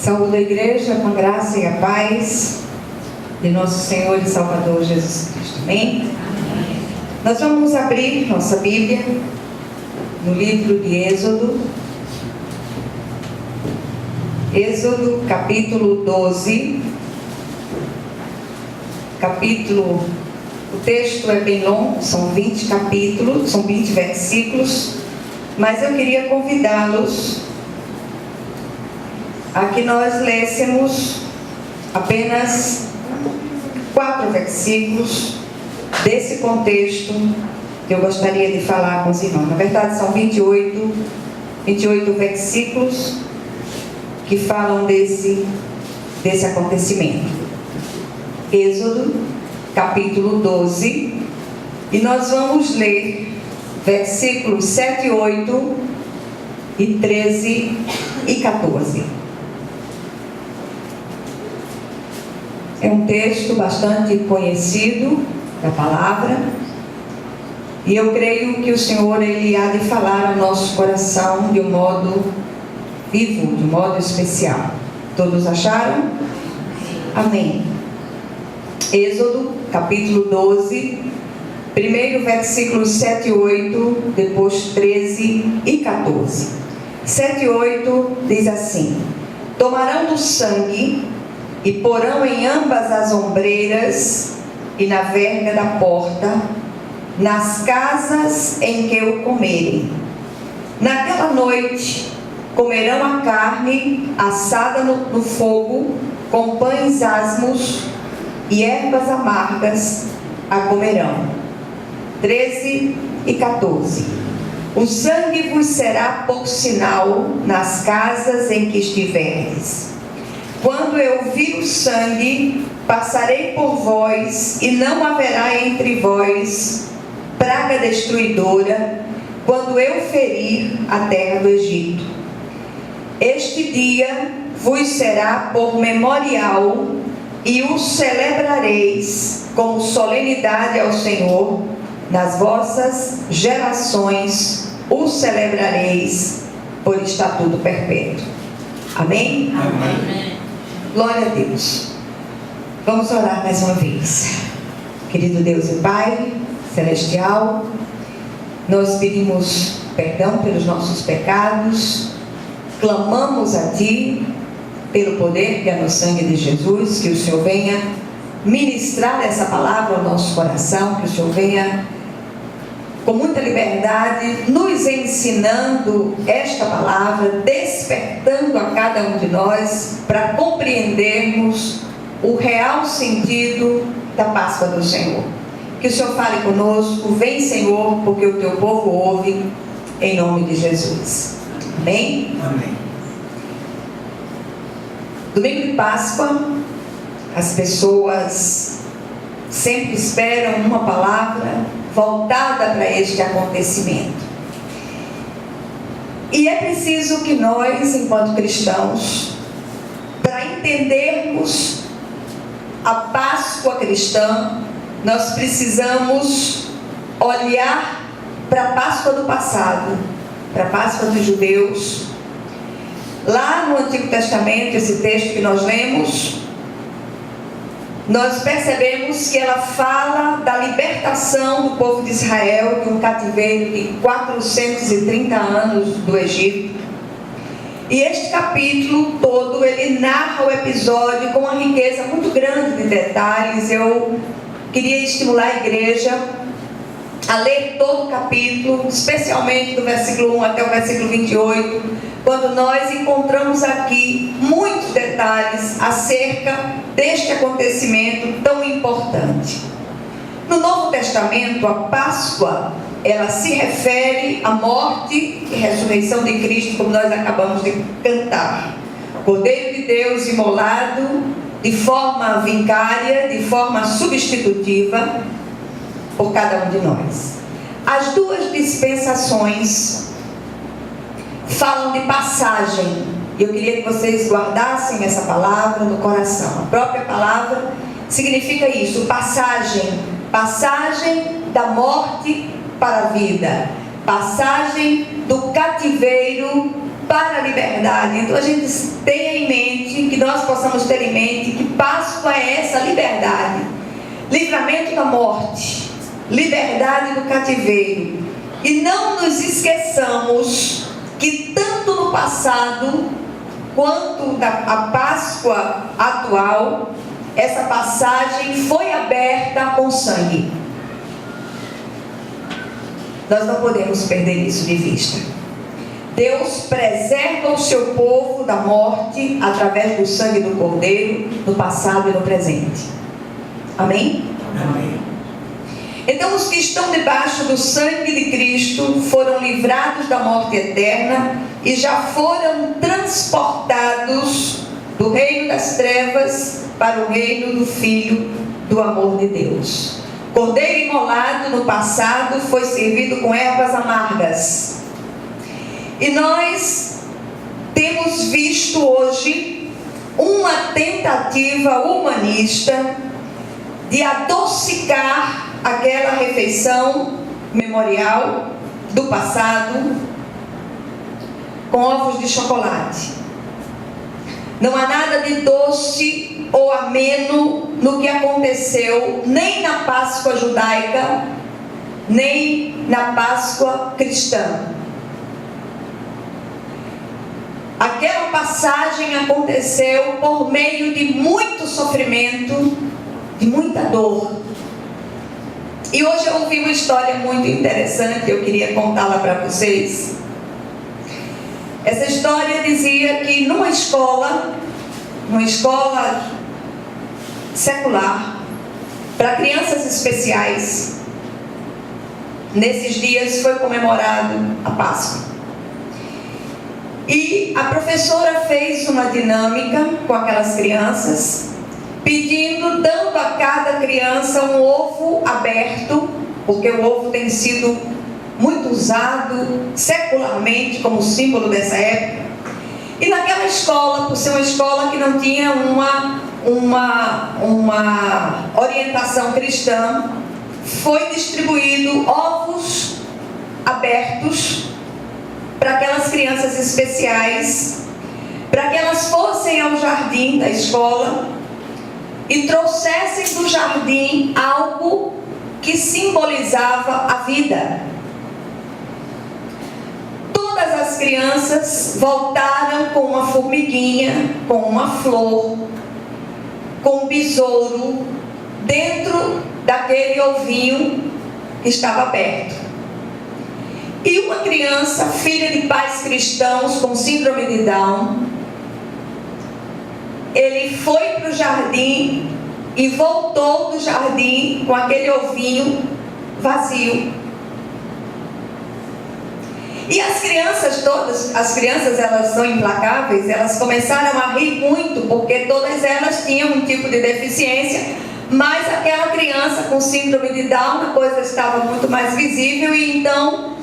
Saúdo a igreja com a graça e a paz de nosso Senhor e Salvador Jesus Cristo. Amém? Amém. Nós vamos abrir nossa Bíblia no livro de Êxodo. Êxodo capítulo 12. O texto é bem longo, são 20 capítulos, são 20 versículos, mas eu queria convidá-los a que nós lêssemos apenas 4 versículos desse contexto que eu gostaria de falar com os irmãos. Na verdade são 28 versículos que falam desse acontecimento. Êxodo capítulo 12, e nós vamos ler versículos 7, 8 e 13 e 14. É um texto bastante conhecido da palavra, e eu creio que o Senhor ele há de falar ao nosso coração de um modo vivo, de um modo especial. Todos acharam? Amém. Êxodo capítulo 12, primeiro versículos 7 e 8, depois 13 e 14. 7 e 8 diz assim: tomarão do sangue e porão em ambas as ombreiras e na verga da porta, nas casas em que o comerem. Naquela noite comerão a carne assada no fogo, com pães asmos e ervas amargas a comerão. 13 e 14. O sangue vos será por sinal nas casas em que estiverdes. Quando eu vir o sangue, passarei por vós, e não haverá entre vós praga destruidora, quando eu ferir a terra do Egito. Este dia vos será por memorial, e o celebrareis como solenidade ao Senhor. Nas vossas gerações o celebrareis por estatuto perpétuo. Amém? Amém. Glória a Deus. Vamos orar mais uma vez. Querido Deus e Pai celestial, nós pedimos perdão pelos nossos pecados, clamamos a Ti pelo poder que há no sangue de Jesus, que o Senhor venha ministrar essa palavra ao nosso coração, que o Senhor venha com muita liberdade nos ensinando esta palavra, despertando a cada um de nós para compreendermos o real sentido da Páscoa do Senhor. Que o Senhor fale conosco, vem Senhor, porque o Teu povo ouve, em nome de Jesus. Amém? Amém. Domingo de Páscoa, as pessoas sempre esperam uma palavra voltada para este acontecimento. E é preciso que nós, enquanto cristãos, para entendermos a Páscoa cristã, nós precisamos olhar para a Páscoa do passado, para a Páscoa dos judeus. Lá no Antigo Testamento, esse texto que nós lemos, nós percebemos que ela fala da libertação do povo de Israel de um cativeiro de 430 anos do Egito. E este capítulo todo, ele narra o episódio com uma riqueza muito grande de detalhes. Eu queria estimular a igreja a ler todo o capítulo, especialmente do versículo 1 até o versículo 28, quando nós encontramos aqui muitos detalhes acerca deste acontecimento tão importante. No Novo Testamento, a Páscoa, ela se refere à morte e ressurreição de Cristo, como nós acabamos de cantar. Cordeiro de Deus imolado de forma vicária, de forma substitutiva, por cada um de nós. As duas dispensações falam de passagem. Eu queria que vocês guardassem essa palavra no coração. A própria palavra significa isso, passagem. Passagem da morte para a vida. Passagem do cativeiro para a liberdade. Então a gente tenha em mente nós possamos ter em mente que Páscoa é essa liberdade, livramento da morte, liberdade do cativeiro. E não nos esqueçamos que tanto no passado quanto a Páscoa atual, essa passagem foi aberta com sangue. Nós não podemos perder isso de vista. Deus preserva o seu povo da morte através do sangue do Cordeiro, no passado e no presente. Amém? Amém. Então, os que estão debaixo do sangue de Cristo foram livrados da morte eterna e já foram transportados do reino das trevas para o reino do Filho do amor de Deus. Cordeiro imolado no passado foi servido com ervas amargas. E nós temos visto hoje uma tentativa humanista de adocicar aquela refeição memorial do passado com ovos de chocolate. Não há nada de doce ou ameno no que aconteceu nem na Páscoa judaica, nem na Páscoa cristã. Aquela passagem aconteceu por meio de muito sofrimento, de muita dor. E hoje eu ouvi uma história muito interessante, eu queria contá-la para vocês. Essa história dizia que numa escola secular, para crianças especiais, nesses dias foi comemorado a Páscoa. E a professora fez uma dinâmica com aquelas crianças, dando a cada criança um ovo aberto, porque o ovo tem sido muito usado secularmente como símbolo dessa época. E naquela escola, por ser uma escola que não tinha uma orientação cristã, foi distribuído ovos abertos para aquelas crianças especiais, para que elas fossem ao jardim da escola e trouxessem do jardim algo que simbolizava a vida. Todas as crianças voltaram com uma formiguinha, com uma flor, com um besouro dentro daquele ovinho que estava aberto. E uma criança, filha de pais cristãos com síndrome de Down, ele foi para o jardim e voltou do jardim com aquele ovinho vazio. E as crianças todas, elas são implacáveis, elas começaram a rir muito, porque todas elas tinham um tipo de deficiência, mas aquela criança com síndrome de Down, a coisa estava muito mais visível, e então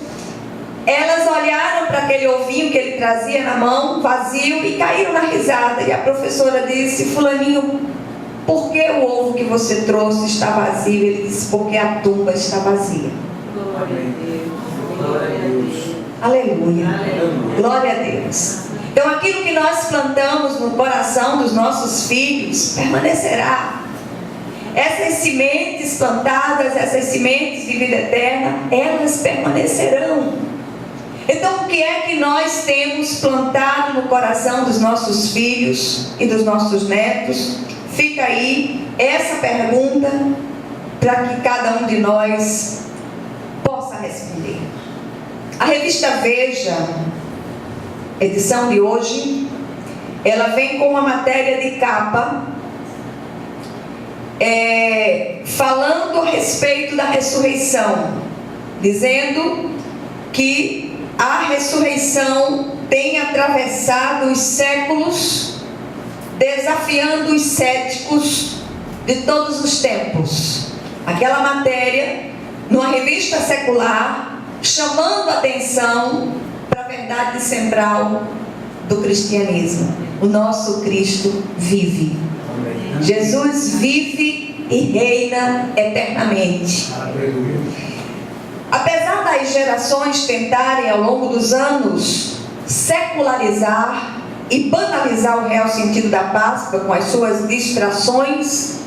elas olharam para aquele ovinho que ele trazia na mão, vazio, e caíram na risada. E a professora disse: fulaninho, por que o ovo que você trouxe está vazio? Ele disse: porque a tumba está vazia. Glória a Deus. Glória a Deus. Aleluia. Aleluia. Glória a Deus. Então aquilo que nós plantamos no coração dos nossos filhos permanecerá. Essas sementes plantadas, essas sementes de vida eterna, elas permanecerão. Então, o que é que nós temos plantado no coração dos nossos filhos e dos nossos netos? Fica aí essa pergunta para que cada um de nós possa responder. A revista Veja, edição de hoje, ela vem com uma matéria de capa falando a respeito da ressurreição, dizendo que a ressurreição tem atravessado os séculos, desafiando os céticos de todos os tempos. Aquela matéria, numa revista secular, chamando a atenção para a verdade central do cristianismo. O nosso Cristo vive. Amém. Jesus vive e reina eternamente. Aleluia. Apesar das gerações tentarem ao longo dos anos secularizar e banalizar o real sentido da Páscoa com as suas distrações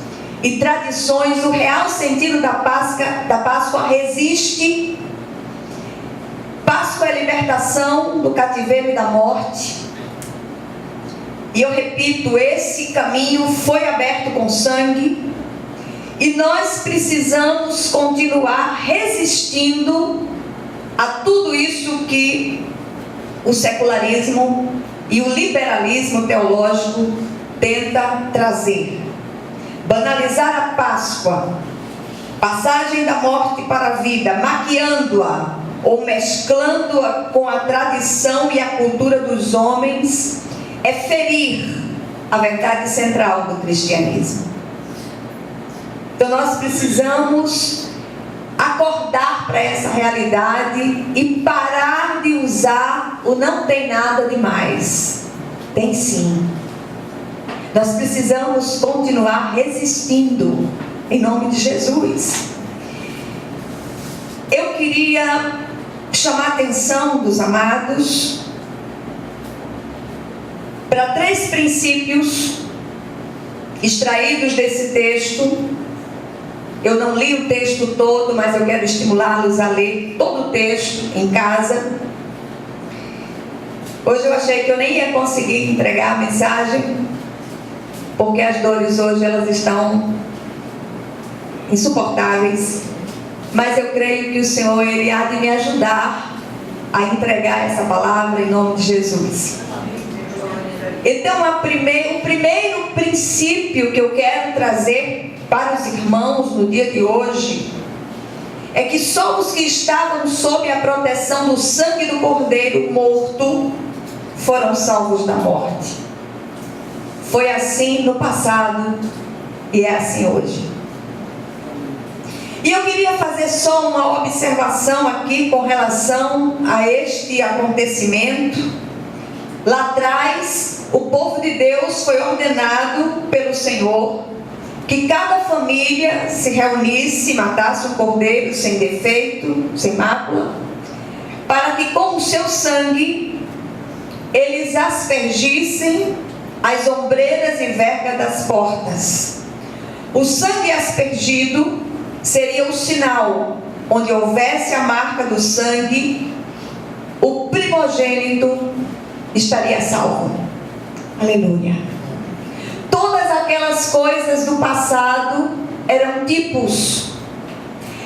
e tradições, o real sentido da Páscoa resiste. Páscoa é a libertação do cativeiro e da morte. E eu repito, esse caminho foi aberto com sangue, e nós precisamos continuar resistindo a tudo isso que o secularismo e o liberalismo teológico tenta trazer. Banalizar a Páscoa, passagem da morte para a vida, maquiando-a ou mesclando-a com a tradição e a cultura dos homens, é ferir a verdade central do cristianismo. Então nós precisamos acordar para essa realidade e parar de usar o não tem nada demais. Tem sim. Nós precisamos continuar resistindo em nome de Jesus. Eu queria chamar a atenção dos amados para 3 princípios extraídos desse texto. Eu não li o texto todo, mas eu quero estimulá-los a ler todo o texto em casa. Hoje eu achei que eu nem ia conseguir entregar a mensagem, porque as dores hoje elas estão insuportáveis. Mas eu creio que o Senhor, Ele há de me ajudar a entregar essa palavra em nome de Jesus. Então, o primeiro princípio que eu quero trazer para os irmãos no dia de hoje é que só os que estavam sob a proteção do sangue do Cordeiro morto foram salvos da morte. Foi assim no passado e é assim hoje. E eu queria fazer só uma observação aqui com relação a este acontecimento. Lá atrás, o povo de Deus foi ordenado pelo Senhor que cada família se reunisse, matasse um cordeiro sem defeito, sem mácula, para que com o seu sangue eles aspergissem as ombreiras e vergas das portas. O sangue aspergido seria o sinal, onde houvesse a marca do sangue, o primogênito estaria salvo. Aleluia. Todas aquelas coisas do passado eram tipos,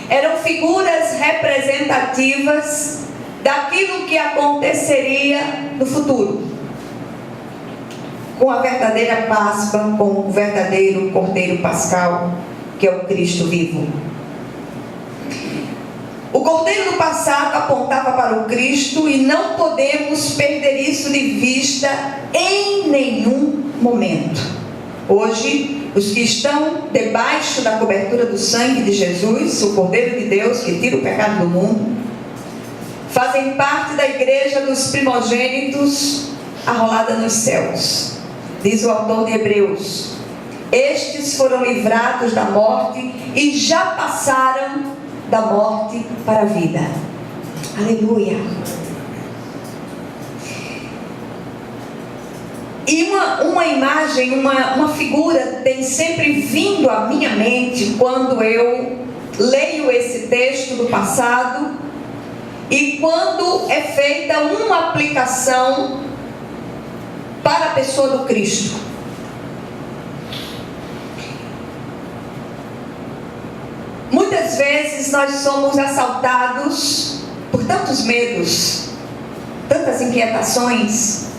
eram figuras representativas daquilo que aconteceria no futuro, com a verdadeira Páscoa, com o verdadeiro Cordeiro Pascal, que é o Cristo vivo. O Cordeiro do passado apontava para o Cristo e não podemos perder isso de vista em nenhum momento. Hoje, os que estão debaixo da cobertura do sangue de Jesus, o Cordeiro de Deus que tira o pecado do mundo, fazem parte da igreja dos primogênitos arrolada nos céus. Diz o autor de Hebreus: estes foram livrados da morte e já passaram da morte para a vida. Aleluia. E uma imagem, uma figura tem sempre vindo à minha mente quando eu leio esse texto do passado e quando é feita uma aplicação para a pessoa do Cristo. Muitas vezes nós somos assaltados por tantos medos, tantas inquietações.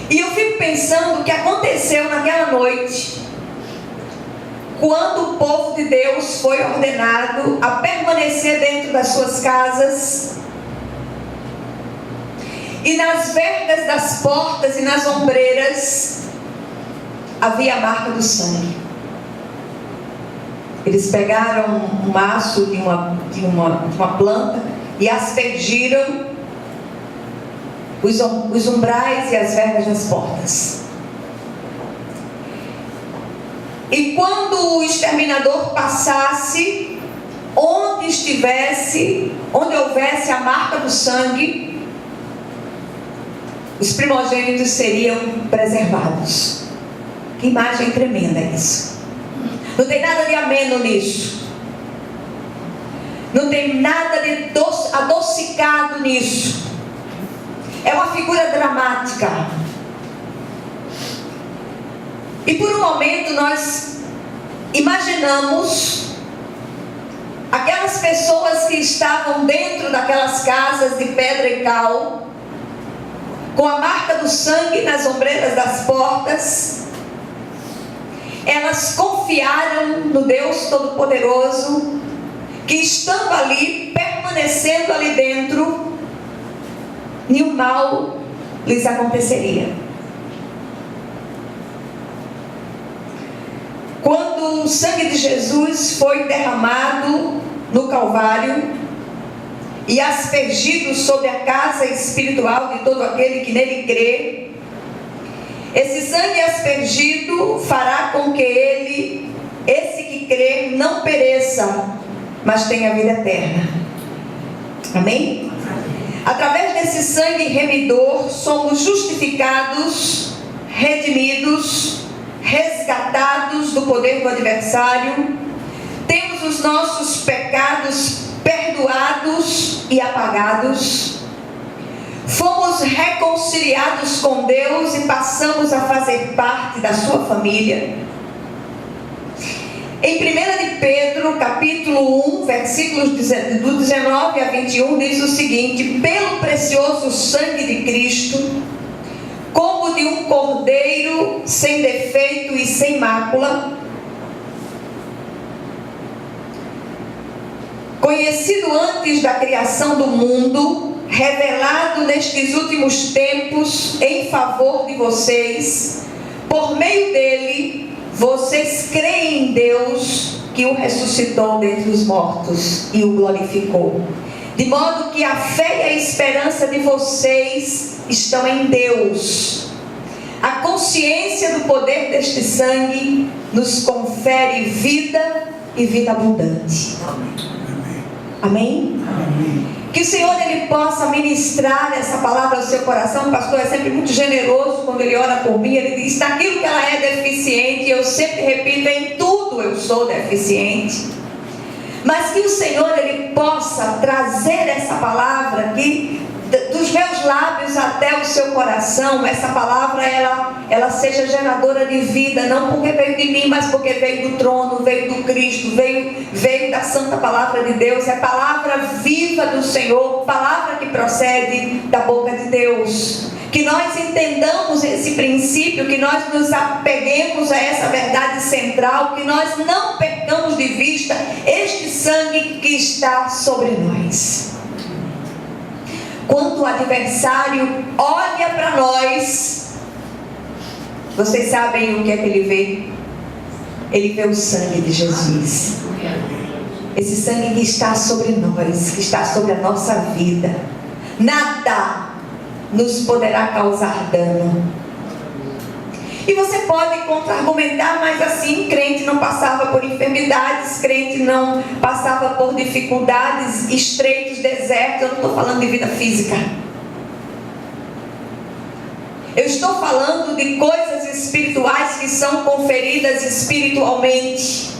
E eu fico pensando o que aconteceu naquela noite, quando o povo de Deus foi ordenado a permanecer dentro das suas casas, e nas vergas das portas e nas ombreiras havia a marca do sangue. Eles pegaram um maço de uma planta e aspergiram os umbrais e as vergas das portas. E quando o exterminador passasse, onde houvesse a marca do sangue, os primogênitos seriam preservados. Que imagem tremenda isso. Não tem nada de ameno nisso. Não tem nada de adocicado nisso. É uma figura dramática. E por um momento nós imaginamos aquelas pessoas que estavam dentro daquelas casas de pedra e cal, com a marca do sangue nas ombreiras das portas. Elas confiaram no Deus Todo-Poderoso, que estando ali, permanecendo ali dentro, nenhum mal lhes aconteceria. Quando o sangue de Jesus foi derramado no Calvário e aspergido sobre a casa espiritual de todo aquele que nele crê, esse sangue aspergido fará com que esse que crê, não pereça, mas tenha vida eterna. Amém? Através desse sangue remidor, somos justificados, redimidos, resgatados do poder do adversário, temos os nossos pecados perdoados e apagados, fomos reconciliados com Deus e passamos a fazer parte da sua família. Em 1 de Pedro, capítulo 1, versículos do 19 a 21, diz o seguinte: pelo precioso sangue de Cristo, como de um cordeiro sem defeito e sem mácula, conhecido antes da criação do mundo, revelado nestes últimos tempos em favor de vocês, por meio dele, vocês creem em Deus, que o ressuscitou dentre os mortos e o glorificou. De modo que a fé e a esperança de vocês estão em Deus. A consciência do poder deste sangue nos confere vida e vida abundante. Amém? Amém? Que o Senhor ele possa ministrar essa palavra ao seu coração. O pastor é sempre muito generoso quando ele ora por mim. Ele diz: naquilo que ela é deficiente, eu sempre repito, em tudo eu sou deficiente. Mas que o Senhor ele possa trazer essa palavra aqui, dos meus lábios até o seu coração, essa palavra ela seja geradora de vida, não porque veio de mim, mas porque veio do trono, veio do Cristo, veio da santa palavra de Deus. É palavra viva do Senhor, palavra que procede da boca de Deus. Que nós entendamos esse princípio, que nós nos apeguemos a essa verdade central, que nós não percamos de vista este sangue que está sobre nós. Quando o adversário olha para nós, vocês sabem o que é que ele vê? Ele vê o sangue de Jesus. Esse sangue que está sobre nós, que está sobre a nossa vida. Nada nos poderá causar dano. E você pode contra-argumentar, mas assim, crente não passava por enfermidades, crente não passava por dificuldades, estreitos, desertos. Eu não estou falando de vida física. Eu estou falando de coisas espirituais que são conferidas espiritualmente.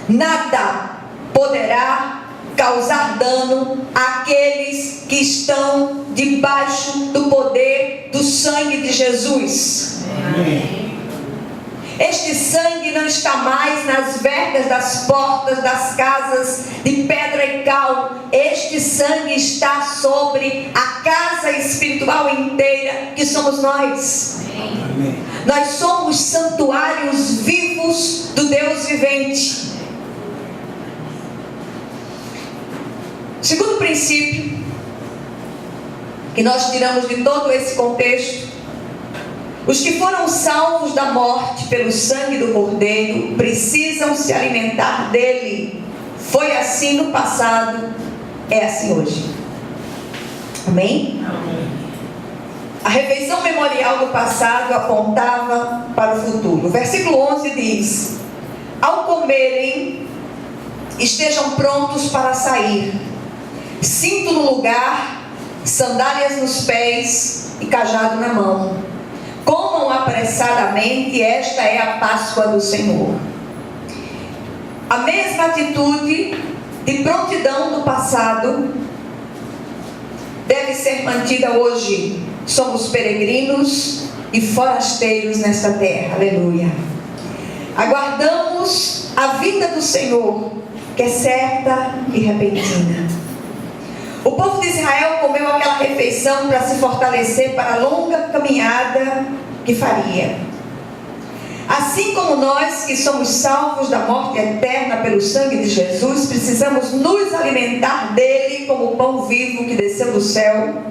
Nada poderá causar dano àqueles que estão debaixo do poder do sangue de Jesus. Amém. Este sangue não está mais nas vergas das portas das casas de pedra e cal. Este sangue está sobre a casa espiritual inteira, que somos nós. Amém. Nós somos santuários vivos do Deus vivente. Segundo princípio que nós tiramos de todo esse contexto: os que foram salvos da morte pelo sangue do Cordeiro precisam se alimentar dele. Foi assim no passado, é assim hoje. Amém? Amém. A refeição memorial do passado apontava para o futuro. O versículo 11 diz: ao comerem, estejam prontos para sair. Cinto no lugar, sandálias nos pés e cajado na mão. Comam apressadamente, esta é a Páscoa do Senhor. A mesma atitude de prontidão do passado deve ser mantida hoje. Somos peregrinos e forasteiros nesta terra. Aleluia. Aguardamos a vinda do Senhor, que é certa e repentina. O povo de Israel comeu aquela refeição para se fortalecer para a longa caminhada que faria. Assim como nós que somos salvos da morte eterna pelo sangue de Jesus, precisamos nos alimentar dele como o pão vivo que desceu do céu,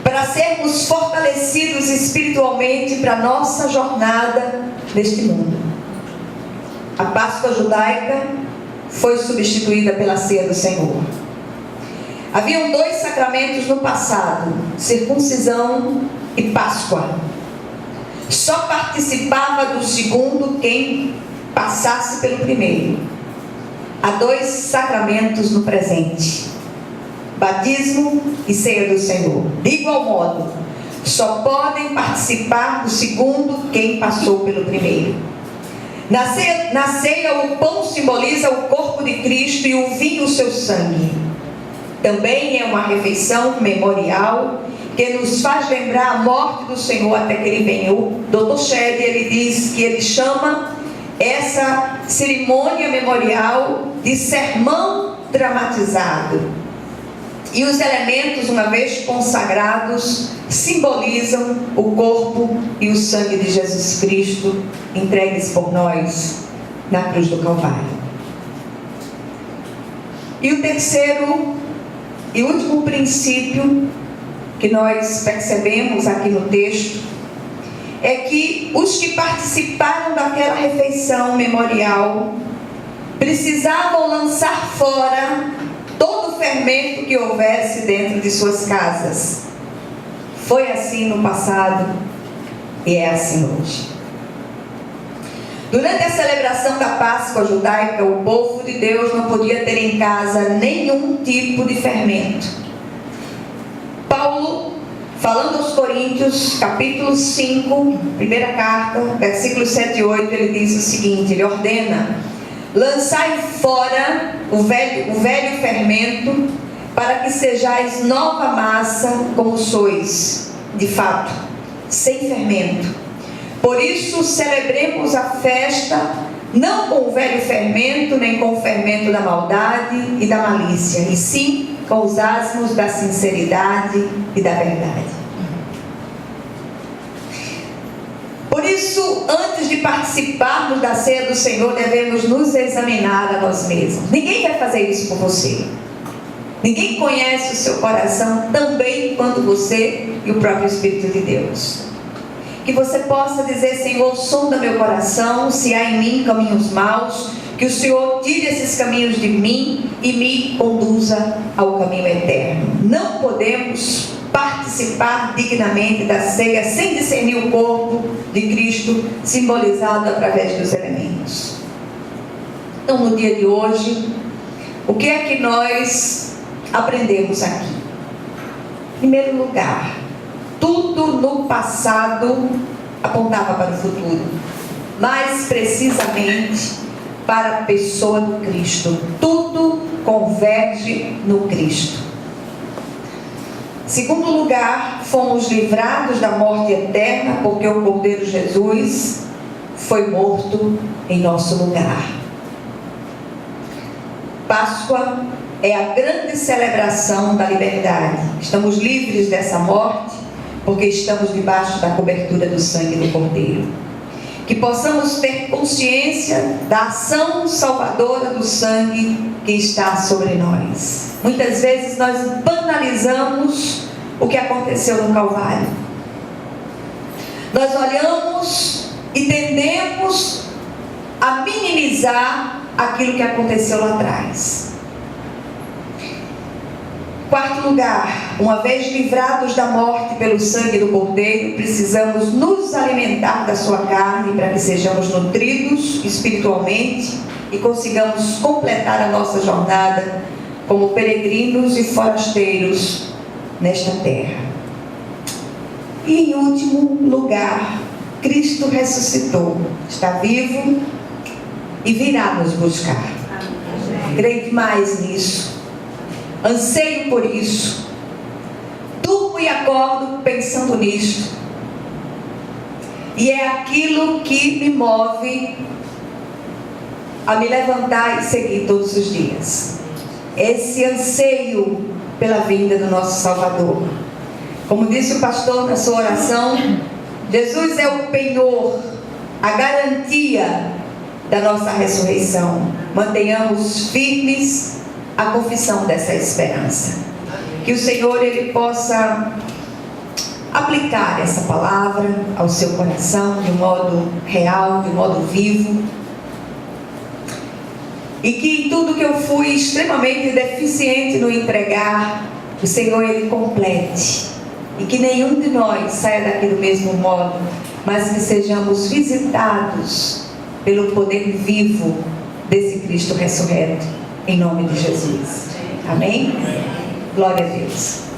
para sermos fortalecidos espiritualmente para a nossa jornada neste mundo. A Páscoa judaica foi substituída pela ceia do Senhor. Haviam 2 sacramentos no passado: circuncisão e Páscoa. Só participava do segundo quem passasse pelo primeiro. Há 2 sacramentos no presente: batismo e ceia do Senhor. De igual modo, só podem participar do segundo quem passou pelo primeiro. Na ceia, o pão simboliza o corpo de Cristo e o vinho o seu sangue. Também é uma refeição memorial que nos faz lembrar a morte do Senhor até que Ele venha. O Dr. Shedd, ele diz que ele chama essa cerimônia memorial de sermão dramatizado. E os elementos, uma vez consagrados, simbolizam o corpo e o sangue de Jesus Cristo entregues por nós na cruz do Calvário. E o terceiro e último princípio que nós percebemos aqui no texto é que os que participaram daquela refeição memorial precisavam lançar fora todo o fermento que houvesse dentro de suas casas. Foi assim no passado e é assim hoje. Durante a celebração da Páscoa judaica, o povo de Deus não podia ter em casa nenhum tipo de fermento. Paulo, falando aos Coríntios, capítulo 5, primeira carta, versículos 7 e 8, ele diz o seguinte, ele ordena: lançai fora o velho fermento, para que sejais nova massa, como sois, de fato, sem fermento. Por isso, celebremos a festa, não com o velho fermento, nem com o fermento da maldade e da malícia, e sim com os asmos da sinceridade e da verdade. Por isso, antes de participarmos da ceia do Senhor, devemos nos examinar a nós mesmos. Ninguém vai fazer isso por você. Ninguém conhece o seu coração tão bem quanto você e o próprio Espírito de Deus. Que você possa dizer: Senhor, sonda meu coração, se há em mim caminhos maus, que o Senhor tire esses caminhos de mim e me conduza ao caminho eterno. Não podemos participar dignamente da ceia sem discernir o corpo de Cristo simbolizado através dos elementos. Então, no dia de hoje, o que é que nós aprendemos aqui? Em primeiro lugar, tudo no passado apontava para o futuro, mais precisamente para a pessoa do Cristo. Tudo converge no Cristo. Segundo lugar, fomos livrados da morte eterna, porque o Cordeiro Jesus foi morto em nosso lugar. Páscoa é a grande celebração da liberdade. Estamos livres dessa morte, porque estamos debaixo da cobertura do sangue do Cordeiro. Que possamos ter consciência da ação salvadora do sangue que está sobre nós. Muitas vezes nós banalizamos o que aconteceu no Calvário. Nós olhamos e tendemos a minimizar aquilo que aconteceu lá atrás. Quarto lugar, uma vez livrados da morte pelo sangue do Cordeiro, precisamos nos alimentar da sua carne para que sejamos nutridos espiritualmente e consigamos completar a nossa jornada como peregrinos e forasteiros nesta terra. E em último lugar, Cristo ressuscitou, está vivo e virá nos buscar. Creio demais nisso, anseio por isso, durmo e acordo pensando nisto, e é aquilo que me move a me levantar e seguir todos os dias. Esse anseio pela vinda do nosso Salvador. Como disse o pastor na sua oração, Jesus é o penhor, a garantia da nossa ressurreição. Mantenhamos firmes a confissão dessa esperança. Que o Senhor ele possa aplicar essa palavra ao seu coração de um modo real, de um modo vivo. E que em tudo que eu fui extremamente deficiente no entregar, o Senhor ele complete. E que nenhum de nós saia daqui do mesmo modo, mas que sejamos visitados pelo poder vivo desse Cristo ressurreto, em nome de Jesus. Amém? Glória a Deus.